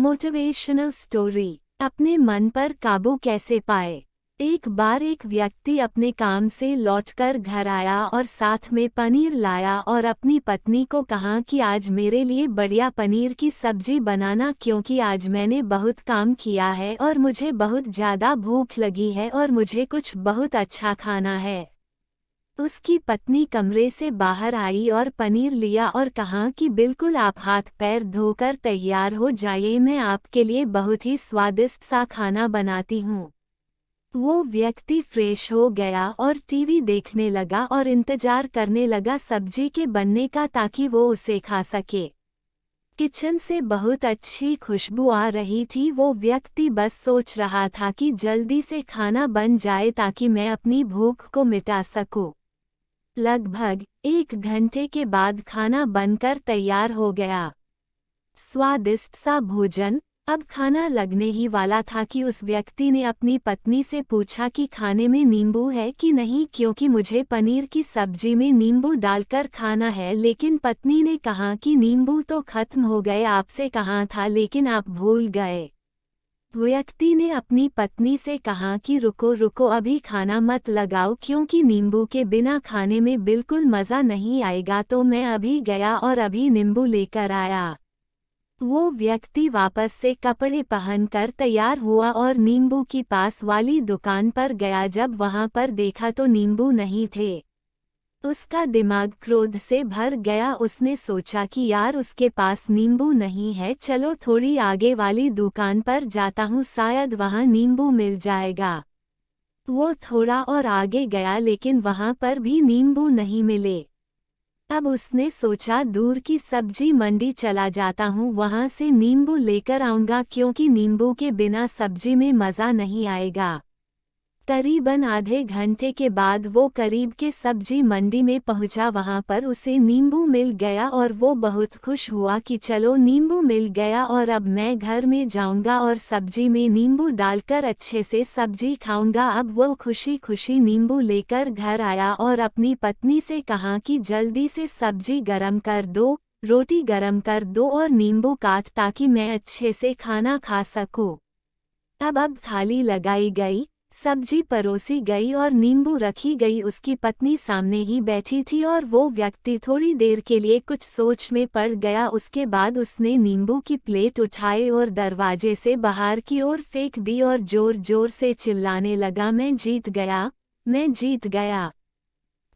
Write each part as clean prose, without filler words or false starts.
Motivational story. अपने मन पर काबू कैसे पाए। एक बार एक व्यक्ति अपने काम से लौटकर घर आया और साथ में पनीर लाया और अपनी पत्नी को कहा कि आज मेरे लिए बढ़िया पनीर की सब्जी बनाना, क्योंकि आज मैंने बहुत काम किया है और मुझे बहुत ज़्यादा भूख लगी है और मुझे कुछ बहुत अच्छा खाना है। उसकी पत्नी कमरे से बाहर आई और पनीर लिया और कहा कि बिल्कुल आप हाथ पैर धोकर तैयार हो जाइए, मैं आपके लिए बहुत ही स्वादिष्ट सा खाना बनाती हूँ। वो व्यक्ति फ्रेश हो गया और टीवी देखने लगा और इंतजार करने लगा सब्जी के बनने का, ताकि वो उसे खा सके। किचन से बहुत अच्छी खुशबू आ रही थी। वो व्यक्ति बस सोच रहा था कि जल्दी से खाना बन जाए ताकि मैं अपनी भूख को मिटा सकूं। लगभग 1 घंटे के बाद खाना बनकर तैयार हो गया। स्वादिष्ट सा भोजन। अब खाना लगने ही वाला था कि उस व्यक्ति ने अपनी पत्नी से पूछा कि खाने में नींबू है कि नहीं, क्योंकि मुझे पनीर की सब्जी में नींबू डालकर खाना है। लेकिन पत्नी ने कहा कि नींबू तो खत्म हो गए, आपसे कहा था लेकिन आप भूल गए। व्यक्ति ने अपनी पत्नी से कहा कि रुको रुको, अभी खाना मत लगाओ, क्योंकि नींबू के बिना खाने में बिल्कुल मज़ा नहीं आएगा। तो मैं अभी गया और अभी नींबू लेकर आया। वो व्यक्ति वापस से कपड़े पहनकर तैयार हुआ और नींबू की पास वाली दुकान पर गया। जब वहां पर देखा तो नींबू नहीं थे। उसका दिमाग क्रोध से भर गया। उसने सोचा कि यार, उसके पास नींबू नहीं है, चलो थोड़ी आगे वाली दुकान पर जाता हूँ, शायद वहाँ नींबू मिल जाएगा। वो थोड़ा और आगे गया लेकिन वहाँ पर भी नींबू नहीं मिले। अब उसने सोचा दूर की सब्जी मंडी चला जाता हूँ, वहाँ से नींबू लेकर आऊँगा, क्योंकि नींबू के बिना सब्जी में मज़ा नहीं आएगा। करीबन आधे घंटे के बाद वो करीब के सब्जी मंडी में पहुंचा। वहां पर उसे नींबू मिल गया और वो बहुत खुश हुआ कि चलो नींबू मिल गया और अब मैं घर में जाऊंगा और सब्जी में नींबू डालकर अच्छे से सब्जी खाऊंगा। अब वो खुशी खुशी नींबू लेकर घर आया और अपनी पत्नी से कहा कि जल्दी से सब्जी गरम कर दो, रोटी गरम कर दो और नींबू काट, ताकि मैं अच्छे से खाना खा सकूं। अब थाली लगाई गई, सब्जी परोसी गई और नींबू रखी गई। उसकी पत्नी सामने ही बैठी थी और वो व्यक्ति थोड़ी देर के लिए कुछ सोच में पड़ गया। उसके बाद उसने नींबू की प्लेट उठाई और दरवाजे से बाहर की ओर फेंक दी और जोर जोर से चिल्लाने लगा, मैं जीत गया, मैं जीत गया।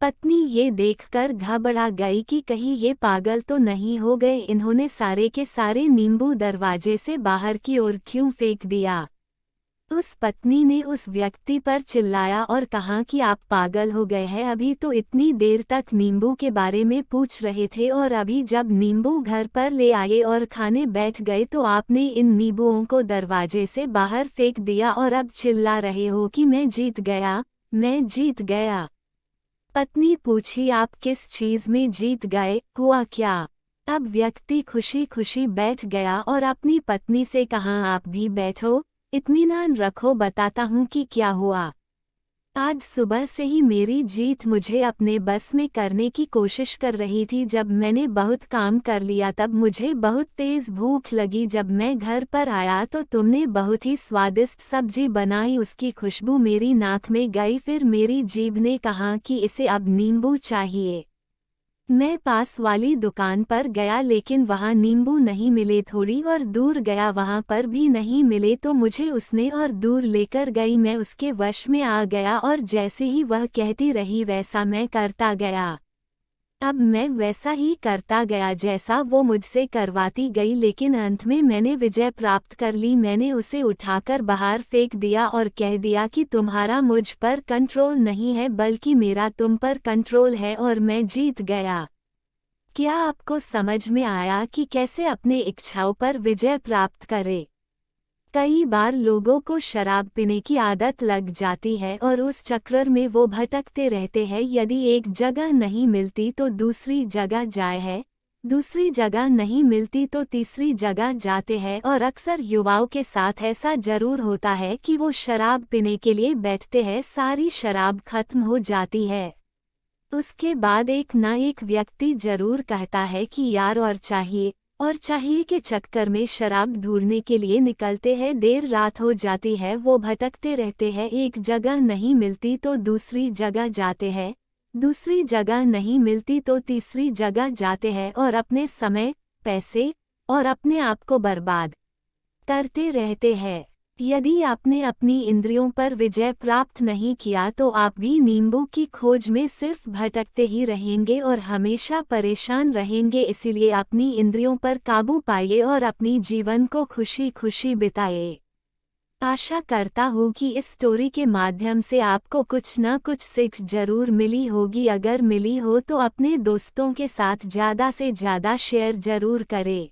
पत्नी ये देखकर घबरा गई कि कहीं ये पागल तो नहीं हो गए, इन्होंने सारे के सारे नींबू दरवाजे से बाहर की ओर क्यों फेंक दिया। उस पत्नी ने उस व्यक्ति पर चिल्लाया और कहा कि आप पागल हो गए हैं, अभी तो इतनी देर तक नींबू के बारे में पूछ रहे थे और अभी जब नींबू घर पर ले आए और खाने बैठ गए तो आपने इन नींबुओं को दरवाजे से बाहर फेंक दिया और अब चिल्ला रहे हो कि मैं जीत गया, मैं जीत गया। पत्नी पूछी, आप किस चीज़ में जीत गए, हुआ क्या। अब व्यक्ति खुशी खुशी बैठ गया और अपनी पत्नी से कहा, आप भी बैठो, इत्मीनान रखो, बताता हूँ कि क्या हुआ। आज सुबह से ही मेरी जीत मुझे अपने बस में करने की कोशिश कर रही थी। जब मैंने बहुत काम कर लिया तब मुझे बहुत तेज़ भूख लगी। जब मैं घर पर आया तो तुमने बहुत ही स्वादिष्ट सब्जी बनाई, उसकी खुशबू मेरी नाक में गई। फिर मेरी जीभ ने कहा कि इसे अब नींबू चाहिए। मैं पास वाली दुकान पर गया लेकिन वहाँ नींबू नहीं मिले। थोड़ी और दूर गया, वहाँ पर भी नहीं मिले, तो मुझे उसने और दूर लेकर गई। मैं उसके वश में आ गया और जैसे ही वह कहती रही वैसा मैं करता गया। अब मैं वैसा ही करता गया जैसा वो मुझसे करवाती गई, लेकिन अंत में मैंने विजय प्राप्त कर ली। मैंने उसे उठाकर बाहर फेंक दिया और कह दिया कि तुम्हारा मुझ पर कंट्रोल नहीं है, बल्कि मेरा तुम पर कंट्रोल है और मैं जीत गया। क्या आपको समझ में आया कि कैसे अपने इच्छाओं पर विजय प्राप्त करें? कई बार लोगों को शराब पीने की आदत लग जाती है और उस चक्कर में वो भटकते रहते हैं। यदि एक जगह नहीं मिलती तो दूसरी जगह जाए है, दूसरी जगह नहीं मिलती तो तीसरी जगह जाते हैं। और अक्सर युवाओं के साथ ऐसा जरूर होता है कि वो शराब पीने के लिए बैठते हैं, सारी शराब खत्म हो जाती है। उसके बाद एक ना एक व्यक्ति जरूर कहता है कि यार और चाहिए, और चाहिए के चक्कर में शराब ढूंढने के लिए निकलते हैं, देर रात हो जाती है, वो भटकते रहते हैं, एक जगह नहीं मिलती तो दूसरी जगह जाते हैं, दूसरी जगह नहीं मिलती तो तीसरी जगह जाते हैं और अपने समय, पैसे और अपने आप को बर्बाद करते रहते हैं। यदि आपने अपनी इंद्रियों पर विजय प्राप्त नहीं किया तो आप भी नींबू की खोज में सिर्फ भटकते ही रहेंगे और हमेशा परेशान रहेंगे। इसीलिए अपनी इंद्रियों पर काबू पाइए और अपनी जीवन को खुशी खुशी बिताइए। आशा करता हूँ कि इस स्टोरी के माध्यम से आपको कुछ न कुछ सीख जरूर मिली होगी। अगर मिली हो तो अपने दोस्तों के साथ ज़्यादा से ज़्यादा शेयर जरूर करें।